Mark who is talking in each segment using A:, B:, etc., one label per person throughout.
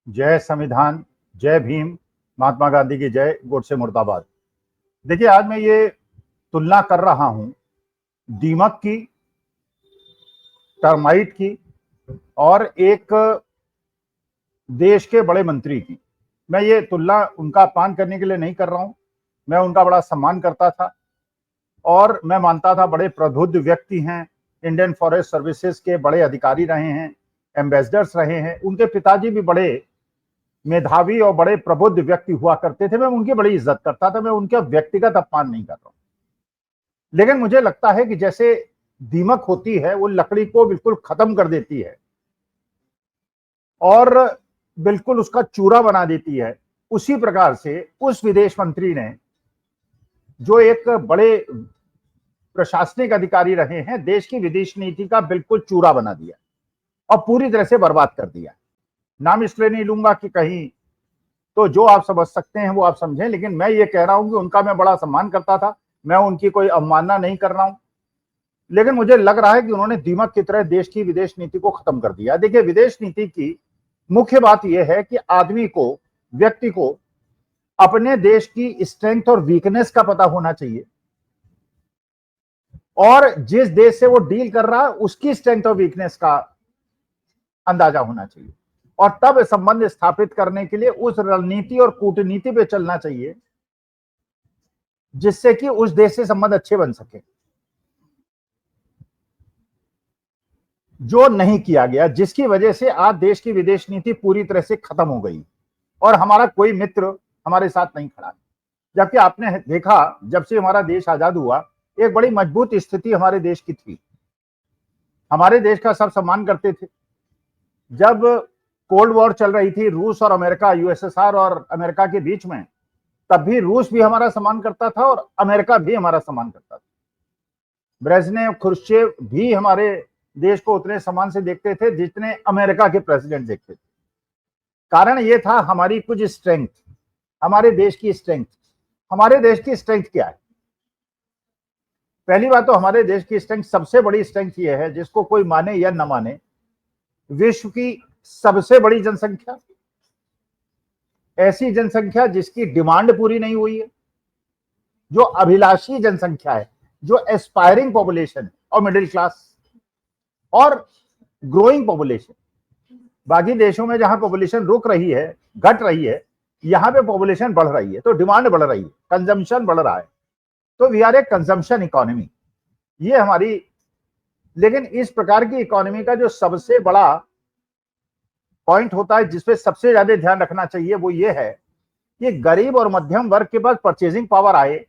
A: जय संविधान, जय भीम, महात्मा गांधी की जय, गोडसे मुर्दाबाद। देखिए, आज मैं ये तुलना कर रहा हूं दीमक की, टर्माइट की और एक देश के बड़े मंत्री की। मैं ये तुलना उनका अपमान करने के लिए नहीं कर रहा हूं। मैं उनका बड़ा सम्मान करता था और मैं मानता था बड़े प्रबुद्ध व्यक्ति हैं, इंडियन फॉरेस्ट सर्विसेज के बड़े अधिकारी रहे हैं, एम्बेसडर्स रहे हैं। उनके पिताजी भी बड़े मेधावी और बड़े प्रबुद्ध व्यक्ति हुआ करते थे। मैं उनकी बड़ी इज्जत करता था। मैं उनका व्यक्तिगत अपमान नहीं कर रहा हूं, लेकिन मुझे लगता है कि जैसे दीमक होती है वो लकड़ी को बिल्कुल खत्म कर देती है और बिल्कुल उसका चूरा बना देती है, उसी प्रकार से उस विदेश मंत्री ने, जो एक बड़े प्रशासनिक अधिकारी रहे हैं, देश की विदेश नीति का बिल्कुल चूरा बना दिया और पूरी तरह से बर्बाद कर दिया। नाम इसलिए नहीं लूंगा कि कहीं तो जो आप समझ सकते हैं वो आप समझें, लेकिन मैं ये कह रहा हूं कि उनका मैं बड़ा सम्मान करता था। मैं उनकी कोई अवमानना नहीं कर रहा हूं, लेकिन मुझे लग रहा है कि उन्होंने दीमक की तरह देश की विदेश नीति को खत्म कर दिया। देखिए, विदेश नीति की मुख्य बात यह है कि आदमी को, व्यक्ति को अपने देश की स्ट्रेंथ और वीकनेस का पता होना चाहिए और जिस देश से वो डील कर रहा है उसकी स्ट्रेंथ और वीकनेस का अंदाजा होना चाहिए और तब संबंध स्थापित करने के लिए उस रणनीति और कूटनीति पे चलना चाहिए जिससे कि उस देश से संबंध अच्छे बन सके। जो नहीं किया गया, जिसकी वजह से आज देश की विदेश नीति पूरी तरह से खत्म हो गई और हमारा कोई मित्र हमारे साथ नहीं खड़ा। जबकि आपने देखा, जब से हमारा देश आजाद हुआ, एक बड़ी मजबूत स्थिति हमारे देश की थी। हमारे देश का सब सम्मान करते थे। जब कोल्ड वॉर चल रही थी, रूस और अमेरिका, यूएसएसआर और अमेरिका के बीच में, तब भी रूस भी हमारा सम्मान करता था और अमेरिका भी हमारा सम्मान करता था। ब्रेजनेव, खुर्शचेव भी हमारे देश को उतने सम्मान से देखते थे जितने अमेरिका के प्रेसिडेंट देखते थे। कारण यह था हमारी कुछ स्ट्रेंथ, हमारे देश की स्ट्रेंथ। हमारे देश की स्ट्रेंथ क्या है? पहली बात तो हमारे देश की स्ट्रेंथ, सबसे बड़ी स्ट्रेंथ यह है, जिसको कोई माने या न माने, विश्व की सबसे बड़ी जनसंख्या, ऐसी जनसंख्या जिसकी डिमांड पूरी नहीं हुई है, जो अभिलाषी जनसंख्या है, जो एस्पायरिंग पॉपुलेशन और मिडिल क्लास और ग्रोइंग पॉपुलेशन। बाकी देशों में जहां पॉपुलेशन रुक रही है, घट रही है, यहां पे पॉपुलेशन बढ़ रही है, तो डिमांड बढ़ रही है, कंजम्पशन बढ़ रहा है। तो we are a consumption economy, ये हमारी। लेकिन इस प्रकार की इकोनॉमी का जो सबसे बड़ा पॉइंट होता है, जिसपे सबसे ज्यादा ध्यान रखना चाहिए, वो ये है कि गरीब और मध्यम वर्ग के पास परचेजिंग पावर आए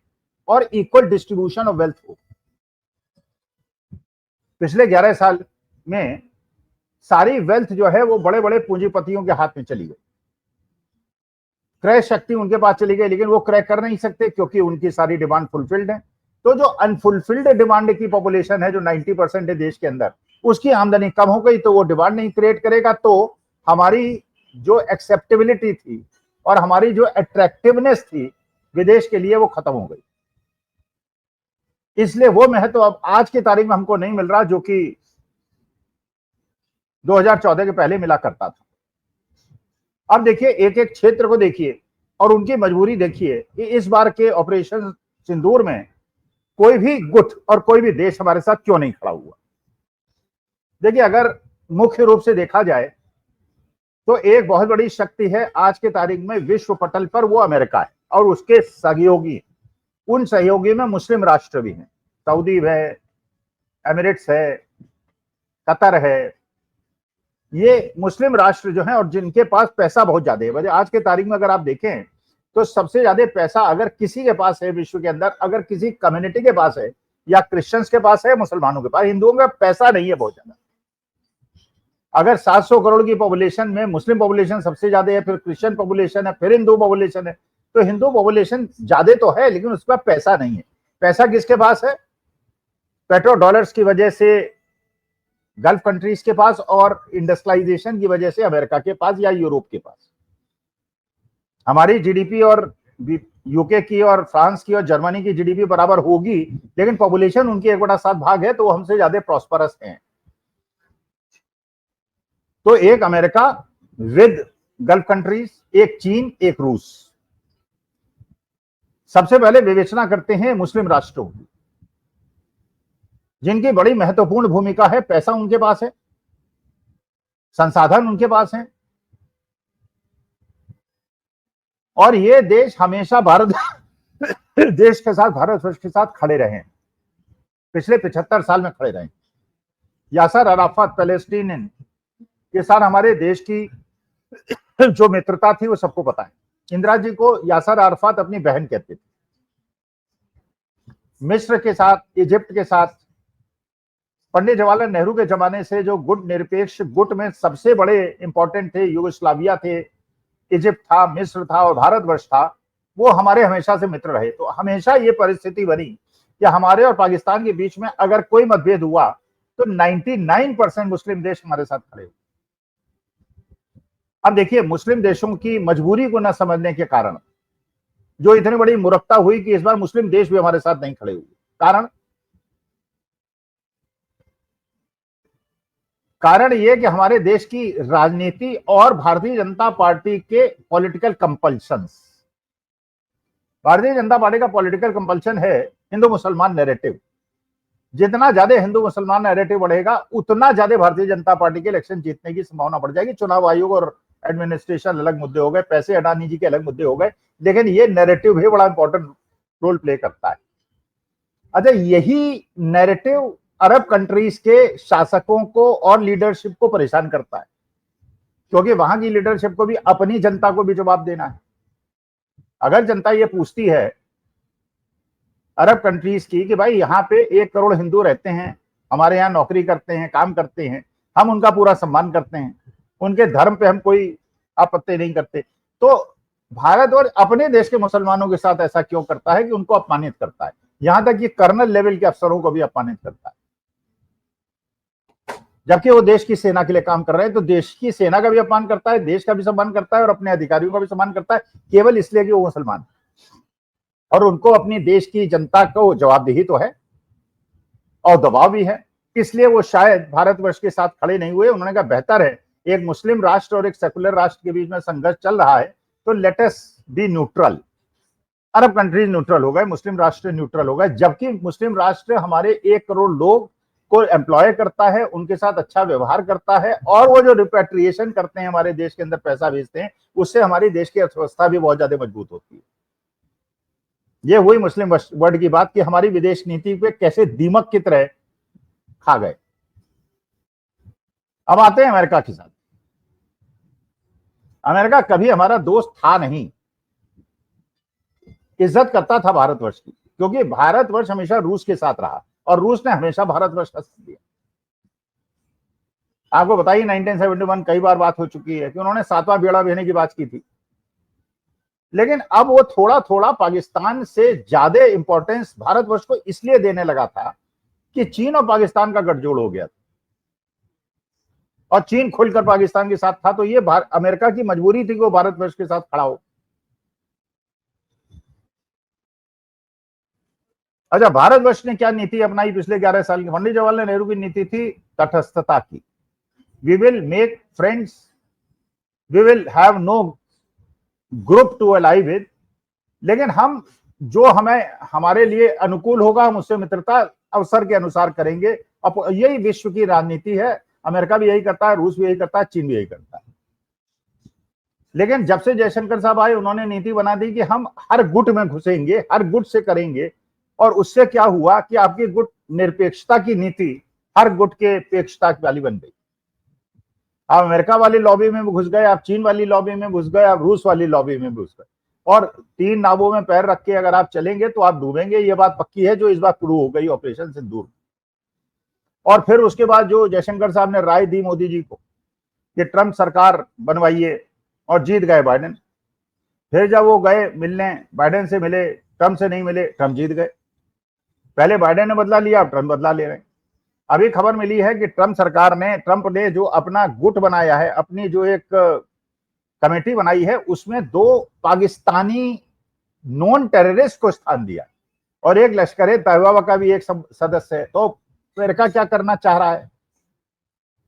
A: और इक्वल डिस्ट्रीब्यूशन ऑफ वेल्थ हो। पिछले 11 साल में सारी वेल्थ जो है वो बड़े बड़े पूंजीपतियों के हाथ में चली गई, क्रय शक्ति उनके पास चली गई, लेकिन वो क्रय कर नहीं सकते क्योंकि उनकी सारी डिमांड फुलफिल्ड है। तो जो अनफुलफिल्ड डिमांड की पॉपुलेशन है, जो 90% है देश के अंदर, उसकी आमदनी कम हो गई, तो वो डिमांड नहीं क्रिएट करेगा, तो हमारी जो एक्सेप्टेबिलिटी थी और हमारी जो अट्रैक्टिवनेस थी विदेश के लिए, वो खत्म हो गई। इसलिए वो महत्व अब आज की तारीख में हमको नहीं मिल रहा जो कि 2014 के पहले मिला करता था। अब देखिए, एक एक क्षेत्र को देखिए और उनकी मजबूरी देखिए कि इस बार के ऑपरेशन सिंदूर में कोई भी गुट और कोई भी देश हमारे साथ क्यों नहीं खड़ा हुआ। देखिए, अगर मुख्य रूप से देखा जाए तो एक बहुत बड़ी शक्ति है आज के तारीख में विश्व पटल पर, वो अमेरिका है और उसके सहयोगी। उन सहयोगी में मुस्लिम राष्ट्र भी हैं, सऊदी है, एमिरेट्स है, कतर है। ये मुस्लिम राष्ट्र जो हैं और जिनके पास पैसा बहुत ज्यादा है। वजह आज के तारीख में अगर आप देखें तो सबसे ज्यादा पैसा अगर किसी के पास है विश्व के अंदर, अगर किसी कम्युनिटी के पास है, या क्रिश्चियंस के पास है, मुसलमानों के पास, हिंदुओं का पैसा नहीं है बहुत ज्यादा। अगर 700 करोड़ की पॉपुलेशन में मुस्लिम पॉपुलेशन सबसे ज्यादा है, फिर क्रिश्चियन पॉपुलेशन है, फिर हिंदू पॉपुलेशन है, तो हिंदू पॉपुलेशन ज्यादा तो है लेकिन उसका पैसा नहीं है। पैसा किसके पास है? पेट्रो डॉलर्स की वजह से गल्फ कंट्रीज के पास और इंडस्ट्रियलाइजेशन की वजह से अमेरिका के पास या यूरोप के पास। हमारी जीडीपी और यूके की और फ्रांस की और जर्मनी की जीडीपी बराबर होगी, लेकिन पॉपुलेशन उनकी 1/7 भाग है, तो वो हमसे ज्यादा प्रॉस्परस हैं। तो एक अमेरिका विद गल्फ कंट्रीज, एक चीन, एक रूस। सबसे पहले विवेचना करते हैं मुस्लिम राष्ट्रों की, जिनकी बड़ी महत्वपूर्ण भूमिका है। पैसा उनके पास है, संसाधन उनके पास है, और ये देश हमेशा भारत देश के साथ, भारतवर्ष के साथ खड़े रहे, पिछले 75 साल में खड़े रहे। यासर अराफत पैलेस्टीनियन के साथ हमारे देश की जो मित्रता थी वो सबको पता है। इंदिरा जी को यासर अराफत अपनी बहन कहते थे। मिस्र के साथ, इजिप्ट के साथ पंडित जवाहरलाल नेहरू के जमाने से जो गुट निरपेक्ष गुट में सबसे बड़े इंपॉर्टेंट थे, यूगोस्लाविया थे, इजिप्ट था, मिस्र था और भारतवर्ष था, वो हमारे हमेशा से मित्र रहे। तो हमेशा ये परिस्थिति बनी कि हमारे और पाकिस्तान के बीच में अगर कोई मतभेद हुआ तो 99% मुस्लिम देश हमारे साथ खड़े हुए। अब देखिए, मुस्लिम देशों की मजबूरी को न समझने के कारण जो इतनी बड़ी मूर्खता हुई कि इस बार मुस्लिम देश भी हमारे साथ नहीं खड़े हुए। कारण यह कि हमारे देश की राजनीति और भारतीय जनता पार्टी के political compulsions, Bharatiya Janata party का पॉलिटिकल कंपल्शन है हिंदू मुसलमान नैरेटिव। जितना ज्यादा हिंदू मुसलमान नैरेटिव बढ़ेगा उतना ज्यादा भारतीय जनता पार्टी के इलेक्शन जीतने की संभावना बढ़ जाएगी। चुनाव आयोग और एडमिनिस्ट्रेशन अलग मुद्दे हो गए, पैसे अडानी जी के अलग मुद्दे हो गए, लेकिन ये नैरेटिव भी बड़ा इंपॉर्टेंट रोल प्ले करता है। अच्छा, यही नैरेटिव अरब कंट्रीज के शासकों को और लीडरशिप को परेशान करता है, क्योंकि वहां की लीडरशिप को भी अपनी जनता को भी जवाब देना है। अगर जनता ये पूछती है अरब कंट्रीज की कि भाई यहाँ पे 1 करोड़ हिंदू रहते हैं, हमारे यहाँ नौकरी करते हैं, काम करते हैं, हम उनका पूरा सम्मान करते हैं, उनके धर्म पे हम कोई आपत्ति नहीं करते, तो भारत और अपने देश के मुसलमानों के साथ ऐसा क्यों करता है कि उनको अपमानित करता है, यहां तक कि कर्नल लेवल के अफसरों को भी अपमानित करता है। जबकि वो देश की सेना के लिए काम कर रहे हैं, तो देश की सेना का भी अपमान करता है, देश का भी सम्मान करता है और अपने अधिकारियों का भी सम्मान करता है, केवल इसलिए कि वो मुसलमान और उनको अपनी देश की जनता को जवाबदेही तो है और दबाव भी है। इसलिए वो शायद भारतवर्ष के साथ खड़े नहीं हुए। उन्होंने कहा बेहतर है, एक मुस्लिम राष्ट्र और एक सेकुलर राष्ट्र के बीच में संघर्ष चल रहा है, तो लेट अस बी न्यूट्रल। अरब कंट्रीज न्यूट्रल हो गए, मुस्लिम राष्ट्र न्यूट्रल हो गए, जबकि मुस्लिम राष्ट्र हमारे 1 करोड़ लोग को एम्प्लॉय करता है, उनके साथ अच्छा व्यवहार करता है, और वो जो रिपेट्रिएशन करते हैं, हमारे देश के अंदर पैसा भेजते हैं, उससे हमारी देश की अर्थव्यवस्था भी बहुत ज्यादा मजबूत होती है। ये हुई मुस्लिम वर्ल्ड की बात कि हमारी विदेश नीति पे कैसे दीमक की तरह खा गए। अब आते हैं अमेरिका के साथ। अमेरिका कभी हमारा दोस्त था नहीं, इज्जत करता था भारतवर्ष की, क्योंकि भारतवर्ष हमेशा रूस के साथ रहा और रूस ने हमेशा भारतवर्ष का साथ दिया। आपको बताइए 1971 कई बार बात हो चुकी है कि उन्होंने 7वां बेड़ा भेजने की बात की थी, लेकिन अब वो थोड़ा थोड़ा पाकिस्तान से ज्यादा इंपॉर्टेंस भारतवर्ष को इसलिए देने लगा था कि चीन और पाकिस्तान का गठजोड़ हो गया था और चीन खुलकर पाकिस्तान के साथ था, तो ये अमेरिका की मजबूरी थी कि वो भारतवर्ष के साथ खड़ा हो। अच्छा, भारतवर्ष ने क्या नीति अपनाई पिछले 11 साल की? पंडित जवाहरलाल नेहरू की नीति थी तटस्थता की। We will make friends, we will have no group to ally with, लेकिन हम जो हमें हमारे लिए अनुकूल होगा हम उससे मित्रता अवसर के अनुसार करेंगे। अब यही विश्व की राजनीति है, अमेरिका भी यही करता है, रूस भी यही करता है, चीन भी यही करता है। लेकिन जब से जयशंकर साहब आए, उन्होंने नीति बना दी कि हम हर गुट में घुसेंगे, हर गुट से करेंगे, और उससे क्या हुआ कि आपकी गुट निरपेक्षता की नीति हर गुट के अपेक्षता वाली बन गई। आप अमेरिका वाली लॉबी में घुस गए, आप चीन वाली लॉबी में घुस गए, आप रूस वाली लॉबी में घुस गए, और 3 नावों में पैर रख के अगर आप चलेंगे तो आप डूबेंगे। ये बात पक्की है, जो इस बार शुरू हो गई ऑपरेशन सिंदूर। और फिर उसके बाद जो जयशंकर साहब ने राय दी मोदी जी को कि ट्रंप सरकार बनवाइए, और जीत गए बाइडेन। फिर जब वो गए मिलने, बाइडेन से मिले, ट्रंप से नहीं मिले, ट्रंप जीत गए। पहले बाइडेन ने बदला लिया, अब ट्रंप बदला ले रहे हैं। अभी खबर मिली है कि ट्रंप ने जो अपना गुट बनाया है, अपनी जो एक कमेटी बनाई है, उसमें 2 पाकिस्तानी नॉन टेररिस्ट को स्थान दिया और एक लश्कर-ए-तैयबा का भी एक सदस्य है। तो अमेरिका क्या करना चाह रहा है?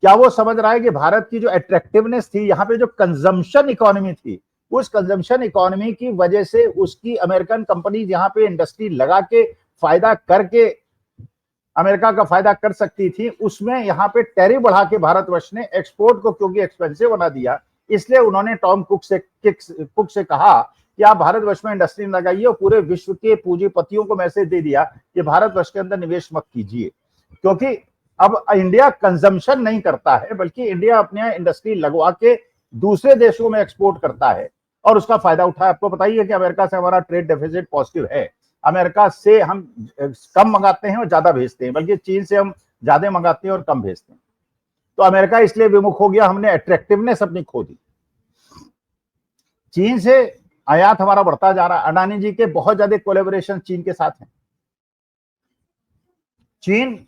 A: क्या वो समझ रहा है कि भारत की जो अट्रैक्टिवनेस थी, यहाँ पे जो कंजम्पशन इकोनॉमी थी, उस कंजम्पशन इकोनॉमी की वजह से उसकी अमेरिकन कंपनी यहाँ पे इंडस्ट्री लगा के फायदा करके अमेरिका का फायदा कर सकती थी, उसमें यहाँ पे टैरिफ बढ़ा के भारतवर्ष ने एक्सपोर्ट को क्योंकि एक्सपेंसिव बना दिया, इसलिए उन्होंने टॉम कुक से कहा कि आप भारतवर्ष में इंडस्ट्री लगाइए और पूरे विश्व के पूंजीपतियों को मैसेज दे दिया कि भारतवर्ष के अंदर निवेश मत कीजिए, क्योंकि अब इंडिया कंजम्पशन नहीं करता है बल्कि इंडिया अपने इंडस्ट्री लगवा के दूसरे देशों में एक्सपोर्ट करता है और उसका फायदा उठाए। आपको पता ही है कि अमेरिका से हमारा ट्रेड डेफिसिट पॉजिटिव है, अमेरिका से हम कम मंगाते हैं और ज्यादा भेजते हैं, बल्कि चीन से हम ज्यादा मंगाते हैं और कम भेजते हैं। तो अमेरिका इसलिए विमुख हो गया, हमने अट्रैक्टिवनेस अपनी खो दी। चीन से आयात हमारा बढ़ता जा रहा है, अडानी जी के बहुत ज्यादा कोलैबोरेशन चीन के साथ है। चीन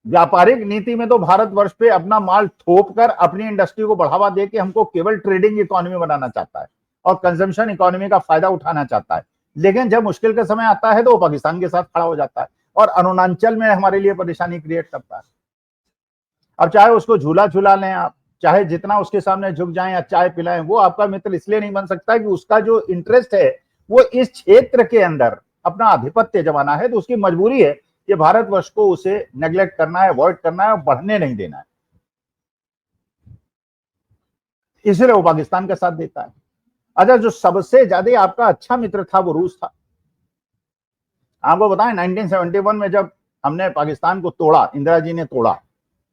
A: व्यापारिक नीति में तो भारतवर्ष पे अपना माल थोप कर अपनी इंडस्ट्री को बढ़ावा दे के हमको केवल ट्रेडिंग इकोनॉमी बनाना चाहता है और कंजम्पशन इकोनॉमी का फायदा उठाना चाहता है, लेकिन जब मुश्किल का समय आता है तो वो पाकिस्तान के साथ खड़ा हो जाता है और अरुणाचल में हमारे लिए परेशानी क्रिएट करता है। अब चाहे उसको झूला झूला लें आप, चाहे जितना उसके सामने झुक जाएं या चाय पिलाएं, वो आपका मित्र इसलिए नहीं बन सकता कि उसका जो इंटरेस्ट है वो इस क्षेत्र के अंदर अपना आधिपत्य जमाना है, तो उसकी मजबूरी है कि भारतवर्ष को उसे नेग्लेक्ट करना है, अवॉइड करना है और बढ़ने नहीं देना है, इसलिए वो पाकिस्तान का साथ देता है। अच्छा, जो सबसे ज्यादा आपका अच्छा मित्र था वो रूस था। आपको बताएं 1971 में जब हमने पाकिस्तान को तोड़ा, इंदिरा जी ने तोड़ा,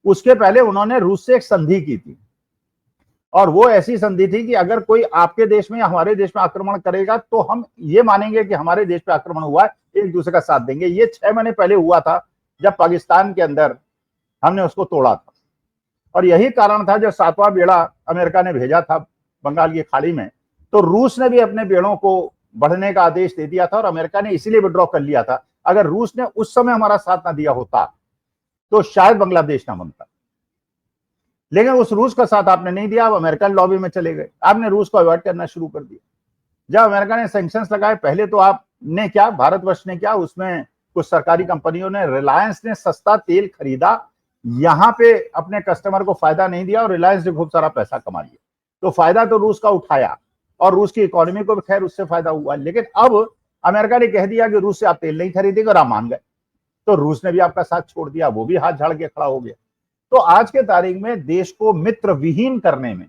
A: उसके पहले उन्होंने रूस से एक संधि की थी और वो ऐसी संधि थी कि अगर कोई आपके देश में या हमारे देश में आक्रमण करेगा तो हम ये मानेंगे कि हमारे देश पे आक्रमण हुआ है, एक दूसरे का साथ देंगे। ये 6 महीने पहले हुआ था जब पाकिस्तान के अंदर हमने उसको तोड़ा था और यही कारण था जब 7वां बेड़ा अमेरिका ने भेजा था बंगाल की खाड़ी में, तो रूस ने भी अपने बेड़ों को बढ़ने का आदेश दे दिया था और अमेरिका ने इसीलिए विड्रॉ कर लिया था। अगर रूस ने उस समय हमारा साथ ना दिया होता तो शायद बांग्लादेश ना बनता, लेकिन उस रूस का साथ आपने नहीं दिया, आप अमेरिकन लॉबी में चले गए, आपने रूस को अवॉइड करना शुरू कर दिया। जब अमेरिका ने सैंक्शंस लगाए, पहले तो आपने क्या, भारतवर्ष ने क्या, उसमें कुछ सरकारी कंपनियों ने, रिलायंस ने सस्ता तेल खरीदा, यहां पे अपने कस्टमर को फायदा नहीं दिया और रिलायंस ने खूब सारा पैसा कमा लिया। तो फायदा तो रूस का उठाया और रूस की इकोनॉमी को भी खैर उससे फायदा हुआ, लेकिन अब अमेरिका ने कह दिया कि रूस से आप तेल नहीं खरीदेंगे और आप मान गए, तो रूस ने भी आपका साथ छोड़ दिया, वो भी हाथ झाड़ के खड़ा हो गया। तो आज के तारीख में देश को मित्र विहीन करने में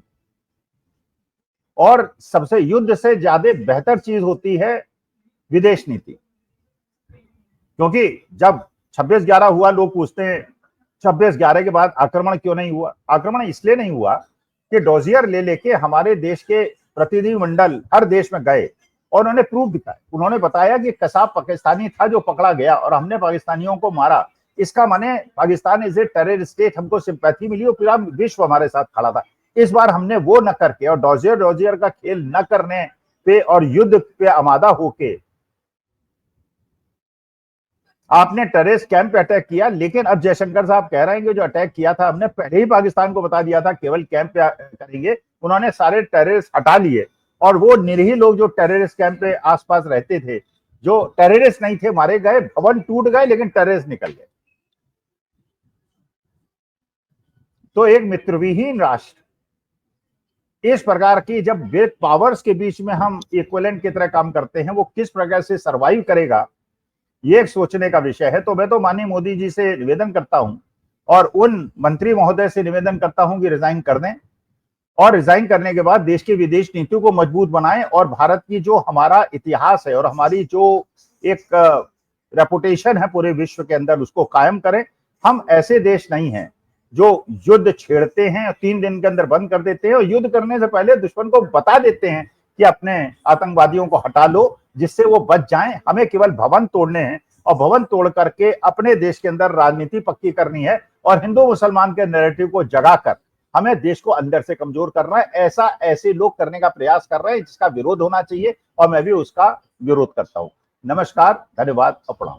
A: और सबसे युद्ध से ज्यादा बेहतर चीज होती है विदेश नीति, क्योंकि जब 26/11 हुआ, लोग पूछते हैं 26/11 के बाद आक्रमण क्यों नहीं हुआ। आक्रमण इसलिए नहीं हुआ कि डोजियर ले लेके हमारे देश के प्रतिनिधिमंडल हर देश में गए और उन्होंने प्रूफ दिखाया, उन्होंने बताया कि कसाब पाकिस्तानी था जो पकड़ा गया और हमने पाकिस्तानियों को मारा, इसका माने Pakistan is a terror state, हमको सिंपैथी मिली और पूरा विश्व हमारे साथ खड़ा था। इस बार हमने वो न करके और डोजियर का खेल न करने पे और युद्ध पे आमादा होके आपने टेररिस्ट कैंप पे अटैक किया। लेकिन अब जयशंकर साहब कह रहे हैं कि जो अटैक किया था हमने पहले ही पाकिस्तान को बता दिया था केवल कैंप पे करेंगे, उन्होंने सारे टेररिस्ट हटा लिए और वो निरीह लोग जो टेररिस्ट कैंप पे आसपास रहते थे, जो टेररिस्ट नहीं थे, मारे गए, भवन टूट गए, लेकिन टेररिस्ट निकल गए। तो एक मित्रविहीन राष्ट्र इस प्रकार की जब ग्रेट पावर्स के बीच में हम इक्विवेलेंट की तरह काम करते हैं, वो किस प्रकार से सरवाइव करेगा, ये एक सोचने का विषय है। तो मैं तो माननीय मोदी जी से निवेदन करता हूं और उन मंत्री महोदय से निवेदन करता हूं कि रिजाइन कर दें और रिजाइन करने के बाद देश की विदेश नीति को मजबूत बनाएं और भारत की जो हमारा इतिहास है और हमारी जो एक रेपुटेशन है पूरे विश्व के अंदर, उसको कायम करें। हम ऐसे देश नहीं हैं जो युद्ध छेड़ते हैं और 3 दिन के अंदर बंद कर देते हैं और युद्ध करने से पहले दुश्मन को बता देते हैं कि अपने आतंकवादियों को हटा लो जिससे वो बच जाएं। हमें केवल भवन तोड़ने हैं और भवन तोड़ करके अपने देश के अंदर राजनीति पक्की करनी है और हिंदू मुसलमान के नैरेटिव को जगाकर हमें देश को अंदर से कमजोर करना है। ऐसे लोग करने का प्रयास कर रहे हैं जिसका विरोध होना चाहिए और मैं भी उसका विरोध करता हूं। नमस्कार, धन्यवाद और प्रणाम।